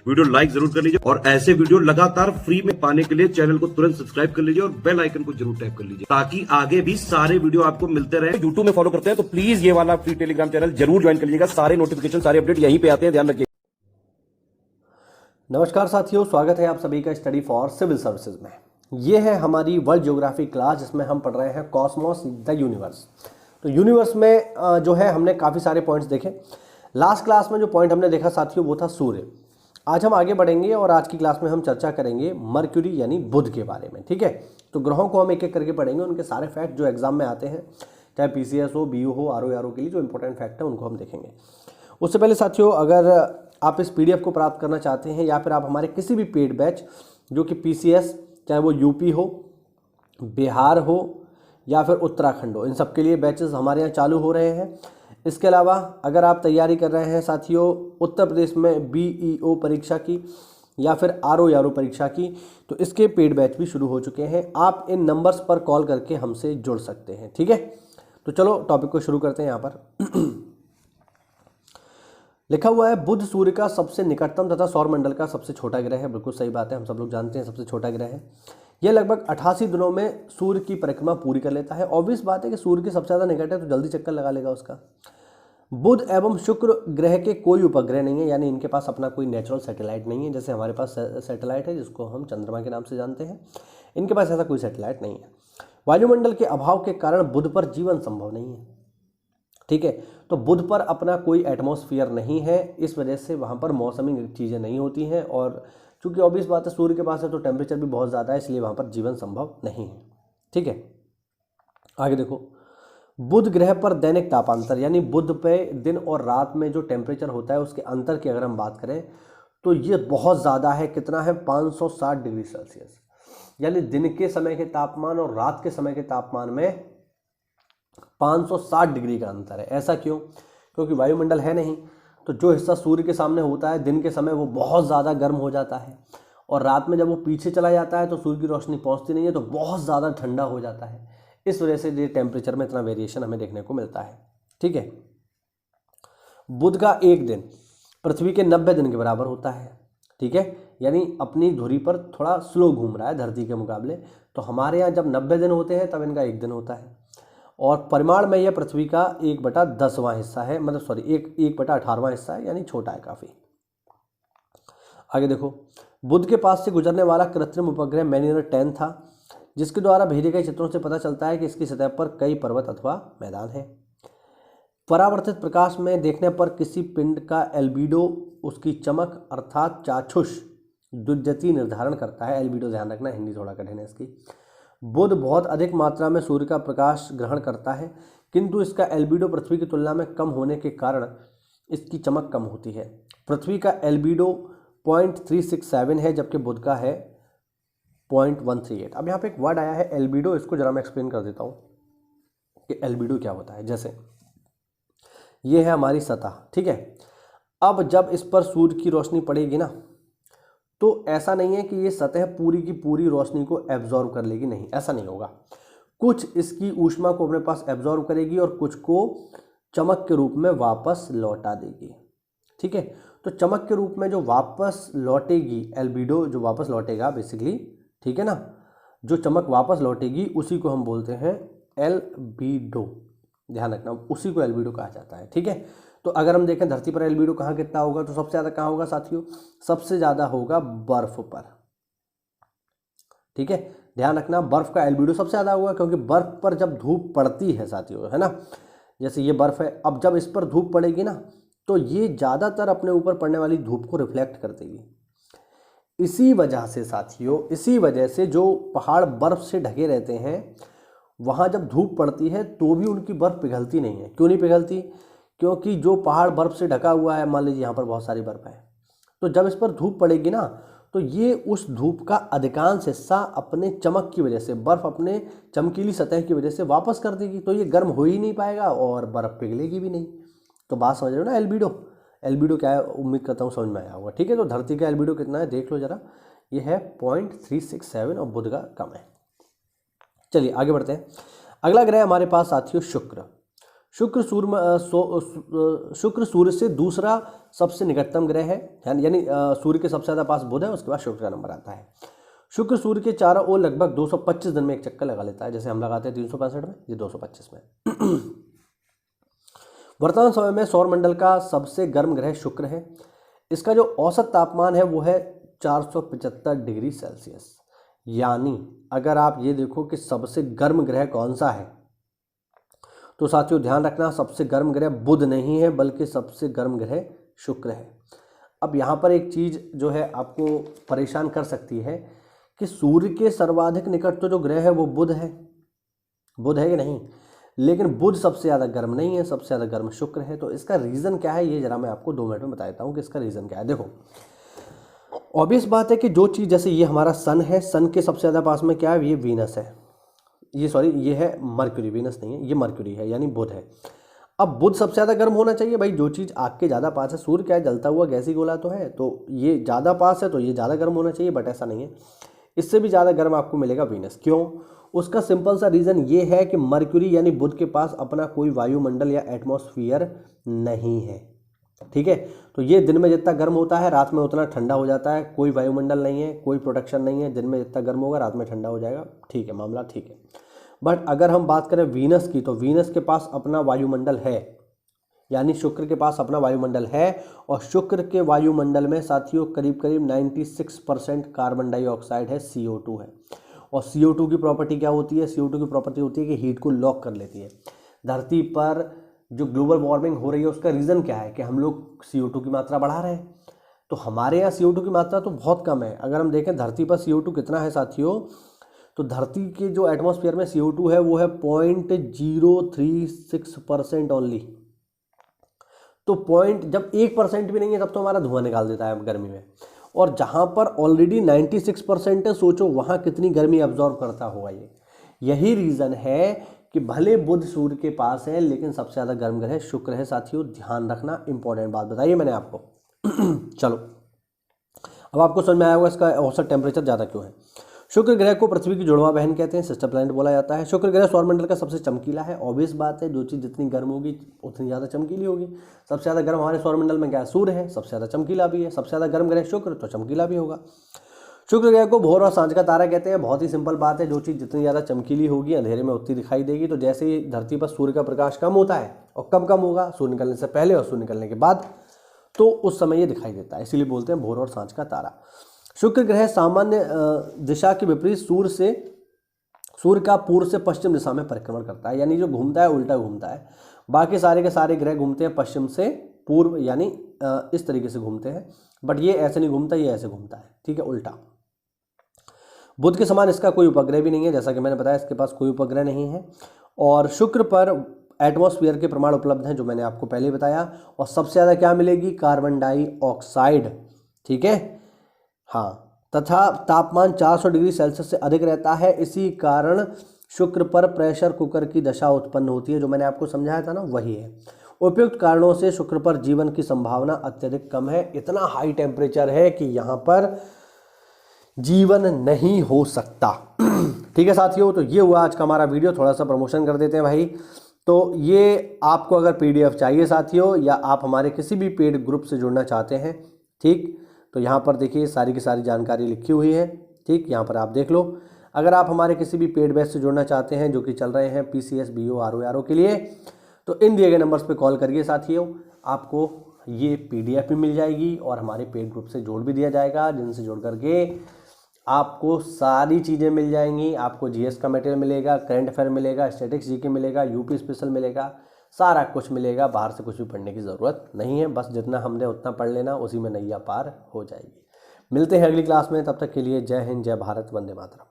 Video like जरूर कर लीजिए और ऐसे वीडियो लगातार फ्री में पाने के लिए चैनल को तुरंत सब्सक्राइब कर लीजिए और बेल आइकन को जरूर टैप कर लीजिए ताकि आगे भी सारे वीडियो आपको मिलते रहे। यूट्यूब में फॉलो करते हैं तो प्लीज ये वाला फ्री टेलीग्राम चैनल जरूर ज्वाइन कर लीजिएगा। सारे नोटिफिकेशन सारे अपडेट यहीं पे आते हैं, ध्यान रखिए। नमस्कार साथियों, स्वागत है आप सभी का स्टडी फॉर सिविल सर्विसेज में। ये है हमारी वर्ल्ड ज्योग्राफी क्लास जिसमें हम पढ़ रहे हैं कॉस्मोस द यूनिवर्स। तो यूनिवर्स में जो है हमने काफ़ी सारे पॉइंट्स देखे। लास्ट क्लास में जो पॉइंट हमने देखा साथियों वो था सूर्य। आज हम आगे बढ़ेंगे और आज की क्लास में हम चर्चा करेंगे मर्क्यूरी यानी बुध के बारे में। ठीक है, तो ग्रहों को हम एक एक करके पढ़ेंगे, उनके सारे फैक्ट जो एग्जाम में आते हैं, चाहे पीसीएस हो, बीयू हो, आरओ के लिए जो इंपॉर्टेंट फैक्ट है उनको हम देखेंगे। उससे पहले साथियों, अगर आप इस पीडीएफ को प्राप्त करना चाहते हैं या फिर आप हमारे किसी भी पेड बैच जो कि पीसीएस, चाहे वो यूपी हो, बिहार हो या फिर उत्तराखंड हो, इन सब के लिए बैचेस हमारे यहाँ चालू हो रहे हैं। इसके अलावा अगर आप तैयारी कर रहे हैं साथियों उत्तर प्रदेश में बीईओ परीक्षा की या फिर आरओ परीक्षा की, तो इसके पेड बैच भी शुरू हो चुके हैं। आप इन नंबर्स पर कॉल करके हमसे जुड़ सकते हैं। ठीक है, तो चलो टॉपिक को शुरू करते हैं। यहाँ पर लिखा हुआ है बुध सूर्य का सबसे निकटतम तथा सौरमंडल का सबसे छोटा ग्रह है। बिल्कुल सही बात है, हम सब लोग जानते हैं सबसे छोटा ग्रह है। यह लगभग 88 दिनों में सूर्य की परिक्रमा पूरी कर लेता है। ऑब्वियस बात है कि सूर्य के सबसे ज़्यादा निकट है तो जल्दी चक्कर लगा लेगा उसका। बुध एवं शुक्र ग्रह के कोई उपग्रह नहीं है, यानी इनके पास अपना कोई नेचुरल सैटेलाइट नहीं है। जैसे हमारे पास सैटेलाइट है जिसको हम चंद्रमा के नाम से जानते हैं, इनके पास ऐसा कोई सैटेलाइट नहीं है। वायुमंडल के अभाव के कारण बुध पर जीवन संभव नहीं है। ठीक है, तो बुध पर अपना कोई एटमॉस्फेयर नहीं है, इस वजह से वहाँ पर मौसमी चीज़ें नहीं होती हैं। और चूंकि ऑब्वियस बात है सूर्य के पास है तो टेम्परेचर भी बहुत ज़्यादा है, इसलिए वहाँ पर जीवन संभव नहीं है। ठीक है, आगे देखो, बुध ग्रह पर दैनिक तापांतर यानी बुध पे दिन और रात में जो टेम्परेचर होता है उसके अंतर की अगर हम बात करें तो ये बहुत ज़्यादा है। कितना है? 560 डिग्री सेल्सियस। यानी दिन के समय के तापमान और रात के समय के तापमान में 560 डिग्री का अंतर है। ऐसा क्यों? क्योंकि वायुमंडल है नहीं, तो जो हिस्सा सूर्य के सामने होता है दिन के समय वो बहुत ज़्यादा गर्म हो जाता है, और रात में जब वो पीछे चला जाता है तो सूर्य की रोशनी पहुंचती नहीं है तो बहुत ज़्यादा ठंडा हो जाता है। इस वजह से ये टेम्परेचर में इतना वेरिएशन हमें देखने को मिलता है। ठीक है, बुध का एक दिन पृथ्वी के 90 दिन के बराबर होता है। ठीक है, यानी अपनी धुरी पर थोड़ा स्लो घूम रहा है धरती के मुकाबले। तो हमारे यहाँ जब 90 दिन होते हैं तब इनका एक दिन होता है, और परिमाण में यह पृथ्वी का 1/10वां हिस्सा है, मतलब सॉरी 1/18वां हिस्सा है, यानी छोटा है काफ़ी। आगे देखो, बुध के पास से गुजरने वाला कृत्रिम उपग्रह मैनियर 10 था, जिसके द्वारा भेजे गए चित्रों से पता चलता है कि इसकी सतह पर कई पर्वत अथवा मैदान हैं। परावर्तित प्रकाश में देखने पर किसी पिंड का एल्बिडो उसकी चमक अर्थात चाक्षुष द्वितीय निर्धारण करता है। एल्बिडो ध्यान रखना, हिंदी थोड़ा कठिन है इसकी। बुध बहुत अधिक मात्रा में सूर्य का प्रकाश ग्रहण करता है, किंतु इसका एल्बिडो पृथ्वी की तुलना में कम होने के कारण इसकी चमक कम होती है। पृथ्वी का एल्बिडो 0.367 है, जबकि बुध का है 0.138। अब यहाँ पे एक वर्ड आया है एल्बिडो, इसको जरा मैं एक्सप्लेन कर देता हूँ कि एल्बिडो क्या होता है। जैसे ये है हमारी सतह, ठीक है। अब जब इस पर सूर्य की रोशनी पड़ेगी ना, तो ऐसा नहीं है कि ये सतह पूरी की पूरी रोशनी को एब्जॉर्व कर लेगी, नहीं, ऐसा नहीं होगा। कुछ इसकी ऊष्मा को अपने पास एब्जॉर्व करेगी और कुछ को चमक के रूप में वापस लौटा देगी। ठीक है, तो चमक के रूप में जो वापस लौटेगी, एल्बिडो जो वापस लौटेगा बेसिकली, ठीक है ना, जो चमक वापस लौटेगी उसी को हम बोलते हैं एल्बिडो। ध्यान रखना, उसी को एल्बिडो कहा जाता है। ठीक है, तो अगर हम देखें धरती पर एल्बिडो कहाँ कितना होगा, तो सबसे ज़्यादा कहाँ होगा साथियों? सबसे ज़्यादा होगा बर्फ पर। ठीक है, ध्यान रखना, बर्फ का एल्बिडो सबसे ज़्यादा होगा, क्योंकि बर्फ पर जब धूप पड़ती है साथियों, है ना, जैसे ये बर्फ है, अब जब इस पर धूप पड़ेगी ना तो ये ज़्यादातर अपने ऊपर पड़ने वाली धूप को रिफ्लेक्ट कर देगी। इसी वजह से साथियों, इसी वजह से जो पहाड़ बर्फ से ढके रहते हैं, वहाँ जब धूप पड़ती है तो भी उनकी बर्फ पिघलती नहीं है। क्यों नहीं पिघलती? क्योंकि जो पहाड़ बर्फ से ढका हुआ है, मान लीजिए यहाँ पर बहुत सारी बर्फ है, तो जब इस पर धूप पड़ेगी ना तो ये उस धूप का अधिकांश हिस्सा अपने चमक की वजह से, बर्फ अपने चमकीली सतह की वजह से वापस कर देगी, तो ये गर्म हो ही नहीं पाएगा और बर्फ पिघलेगी भी नहीं। तो बात समझ रहे हो ना? एल्बिडो क्या है, उम्मीद करता हूँ समझ में आया होगा। ठीक है, तो धरती का एल्बिडो कितना है देख लो जरा, ये है 0.367 और बुध का कम है। चलिए आगे बढ़ते हैं। अगला ग्रह हमारे पास साथियों शुक्र। शुक्र सूर्य से दूसरा सबसे निकटतम ग्रह है, यानी सूर्य के सबसे ज़्यादा पास बुध है, उसके बाद शुक्र का नंबर आता है। शुक्र सूर्य के चारों ओर लगभग 225 दिन में एक चक्कर लगा लेता है, जैसे हम लगाते हैं 365 में, ये 225 में। वर्तमान समय में सौरमंडल का सबसे गर्म ग्रह शुक्र है। इसका जो औसत तापमान है वो है 475 डिग्री सेल्सियस। यानी अगर आप ये देखो कि सबसे गर्म ग्रह कौन सा है, तो साथियों ध्यान रखना, सबसे गर्म ग्रह बुध नहीं है बल्कि सबसे गर्म ग्रह शुक्र है। अब यहाँ पर एक चीज़ जो है आपको परेशान कर सकती है कि सूर्य के सर्वाधिक निकट तो जो ग्रह है वो बुध है कि नहीं, लेकिन बुध सबसे ज़्यादा गर्म नहीं है, सबसे ज़्यादा गर्म शुक्र है। तो इसका रीज़न क्या है, ये जरा मैं आपको 2 मिनट में बता देता हूँ कि इसका रीज़न क्या है। देखो, ऑब्वियस बात है कि जो चीज़, जैसे ये हमारा सन है, सन के सबसे ज़्यादा पास में क्या है, ये वीनस है, ये है मर्क्यूरी, वीनस नहीं है, ये मर्क्यूरी है, यानी बुध है। अब बुध सबसे ज़्यादा गर्म होना चाहिए भाई, जो चीज़ आग के ज़्यादा पास है। सूर्य क्या है, जलता हुआ गैसी गोला तो है, तो ये ज़्यादा पास है तो ये ज़्यादा गर्म होना चाहिए, बट ऐसा नहीं है। इससे भी ज़्यादा गर्म आपको मिलेगा वीनस। क्यों? उसका सिंपल सा रीज़न ये है कि मर्क्यूरी यानी बुध के पास अपना कोई वायुमंडल या एटमॉस्फेयर नहीं है। ठीक है, तो ये दिन में जितना गर्म होता है रात में उतना ठंडा हो जाता है। कोई वायुमंडल नहीं है, कोई प्रोटेक्शन नहीं है, दिन में जितना गर्म होगा रात में ठंडा हो जाएगा। ठीक है, मामला ठीक है। बट अगर हम बात करें वीनस की, तो वीनस के पास अपना वायुमंडल है, यानी शुक्र के पास अपना वायुमंडल है। और शुक्र के वायुमंडल में साथियों करीब करीब 96% कार्बन डाइऑक्साइड है, CO2 है। और CO2 की प्रॉपर्टी क्या होती है? CO2 की प्रॉपर्टी होती है कि हीट को लॉक कर लेती है। धरती पर जो ग्लोबल वार्मिंग हो रही है उसका रीज़न क्या है कि हम लोग CO2 की मात्रा बढ़ा रहे हैं। तो हमारे यहाँ CO2 की मात्रा तो बहुत कम है। अगर हम देखें धरती पर CO2 कितना है साथियों, तो धरती के जो एटमॉस्फेयर में CO2 है वो है 0.036% ओनली। तो जब 1% भी नहीं है तब तो हमारा धुआं निकाल देता है गर्मी में। और जहाँ पर ऑलरेडी 96% है, सोचो वहाँ कितनी गर्मी अब्जॉर्व करता होगा ये। यही रीज़न है कि भले बुध सूर्य के पास है लेकिन सबसे ज़्यादा गर्म ग्रह शुक्र है साथियों। ध्यान रखना, इंपॉर्टेंट बात बताइए मैंने आपको। चलो, अब आपको समझ में आया होगा इसका औसत टेम्परेचर ज़्यादा क्यों है। शुक्र ग्रह को पृथ्वी की जुड़वा बहन कहते हैं, सिस्टर प्लैनेट बोला जाता है। शुक्र ग्रह सौरमंडल का सबसे चमकीला है। ऑब्वियस बात है, जो चीज़ जितनी गर्म होगी उतनी ज़्यादा चमकीली होगी। सबसे ज़्यादा गर्म हमारे सौरमंडल में क्या है? सूर्य है, सबसे ज़्यादा चमकीला भी है। सबसे ज़्यादा गर्म ग्रह शुक्र, तो चमकीला भी होगा। शुक्र ग्रह को भोर और सांझ का तारा कहते हैं। बहुत ही सिंपल बात है, जो चीज़ जितनी ज़्यादा चमकीली होगी अंधेरे में उतनी दिखाई देगी। तो जैसे ही धरती पर सूर्य का प्रकाश कम होता है, और कब कम होगा? सूर्य निकलने से पहले और सूर्य निकलने के बाद, तो उस समय ये दिखाई देता है। इसीलिए बोलते हैं भोर और सांझ का तारा। शुक्र ग्रह सामान्य दिशा के विपरीत सूर्य का पूर्व से पश्चिम दिशा में परिक्रमण करता है, यानी जो घूमता है उल्टा घूमता है। बाकी सारे के सारे ग्रह घूमते हैं पश्चिम से पूर्व, यानी इस तरीके से घूमते हैं। बट ये ऐसे नहीं घूमता, ये ऐसे घूमता है। ठीक है, उल्टा। बुध के समान इसका कोई उपग्रह भी नहीं है, जैसा कि मैंने बताया इसके पास कोई उपग्रह नहीं है। और शुक्र पर एटमॉस्फेयर के प्रमाण उपलब्ध हैं, जो मैंने आपको पहले बताया। और सबसे ज़्यादा क्या मिलेगी? Carbon dioxide. ठीक है, हाँ। तथा तापमान 400 डिग्री सेल्सियस से अधिक रहता है। इसी कारण शुक्र पर प्रेशर कुकर की दशा उत्पन्न होती है, जो मैंने आपको समझाया था ना, वही है। उपयुक्त कारणों से शुक्र पर जीवन की संभावना अत्यधिक कम है। इतना हाई टेम्परेचर है कि यहाँ पर जीवन नहीं हो सकता। ठीक है साथियों, तो ये हुआ आज का हमारा वीडियो। थोड़ा सा प्रमोशन कर देते हैं भाई। तो ये आपको अगर PDF चाहिए साथियों, या आप हमारे किसी भी पेड ग्रुप से जुड़ना चाहते हैं, ठीक, तो यहाँ पर देखिए सारी की सारी जानकारी लिखी हुई है। ठीक, यहाँ पर आप देख लो। अगर आप हमारे किसी भी पेड बैच से जुड़ना चाहते हैं जो कि चल रहे हैं PCS BO RO के लिए, तो इन दिए गए नंबर्स पे कॉल करिए साथियों। आपको ये PDF भी मिल जाएगी और हमारे पेड ग्रुप से जोड़ भी दिया जाएगा, जिनसे जोड़ करके आपको सारी चीज़ें मिल जाएंगी। आपको GS का मटेरियल मिलेगा, करंट अफेयर मिलेगा, स्टैटिक्स GK मिलेगा, UP स्पेशल मिलेगा, सारा कुछ मिलेगा। बाहर से कुछ भी पढ़ने की ज़रूरत नहीं है, बस जितना हमने उतना पढ़ लेना, उसी में नैया पार हो जाएगी। मिलते हैं अगली क्लास में, तब तक के लिए जय हिंद, जय भारत, वंदे मातरम।